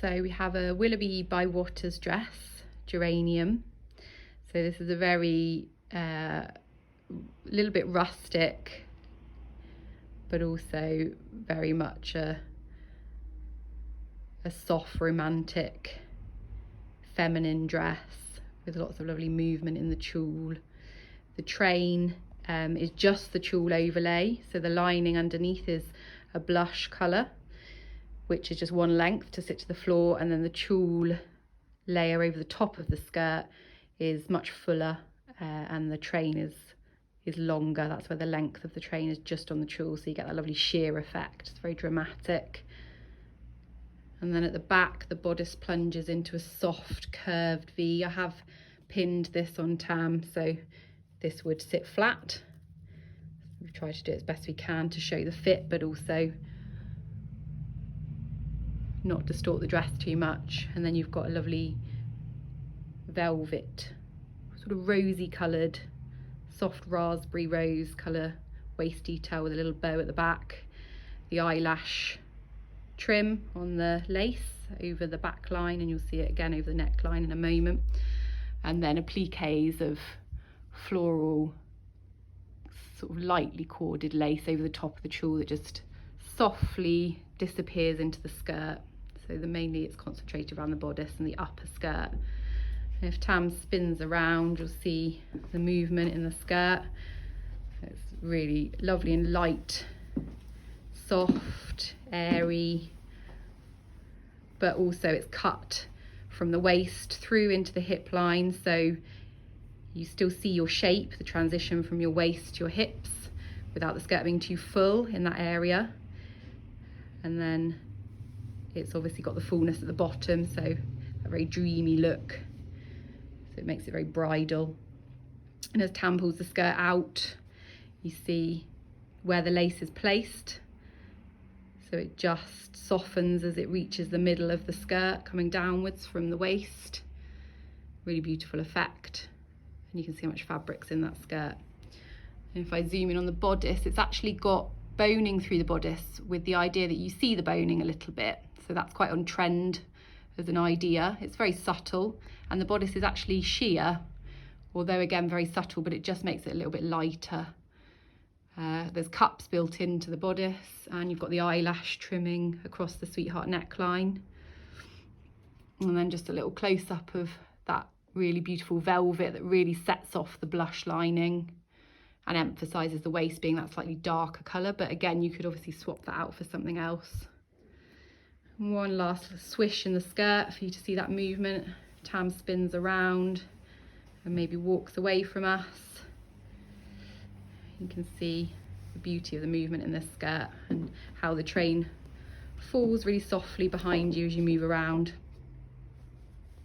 So we have a Willowby by Watters Geranium. So this is a very little bit rustic, but also very much a soft, romantic, feminine dress with lots of lovely movement in the tulle. The train is just the tulle overlay, so the lining underneath is a blush colour, which is just one length to sit to the floor, and then the tulle layer over the top of the skirt is much fuller, and the train is longer. That's where the length of the train is just on the tulle, so you get that lovely sheer effect. It's very dramatic. And then at the back, the bodice plunges into a soft curved V. I have pinned this on tam, so this would sit flat. We've tried to do it as best we can to show the fit, but also not distort the dress too much. And then you've got a lovely velvet, sort of rosy coloured, soft raspberry rose colour waist detail with a little bow at the back. The eyelash trim on the lace over the back line, and you'll see it again over the neckline in a moment. And then appliques of floral, sort of lightly corded lace over the top of the tulle that just softly disappears into the skirt. So mainly it's concentrated around the bodice and the upper skirt. And if tam spins around, you'll see the movement in the skirt. It's really lovely and light, soft, airy, but also it's cut from the waist through into the hip line, so you still see your shape, the transition from your waist to your hips, without the skirt being too full in that area. And then it's obviously got the fullness at the bottom, so a very dreamy look, so it makes it very bridal. And as tam pulls the skirt out, you see where the lace is placed, so it just softens as it reaches the middle of the skirt, coming downwards from the waist. Really beautiful effect, and you can see how much fabric's in that skirt. And if I zoom in on the bodice, it's actually got boning through the bodice with the idea that you see the boning a little bit, so that's quite on trend as an idea. It's very subtle, and the bodice is actually sheer, although again very subtle, but it just makes it a little bit lighter. There's cups built into the bodice, and you've got the eyelash trimming across the sweetheart neckline. And then just a little close-up of that really beautiful velvet that really sets off the blush lining and emphasises the waist being that slightly darker colour, but again you could obviously swap that out for something else. And one last swish in the skirt for you to see that movement. Tam spins around and maybe walks away from us. You can see the beauty of the movement in this skirt and how the train falls really softly behind you as you move around.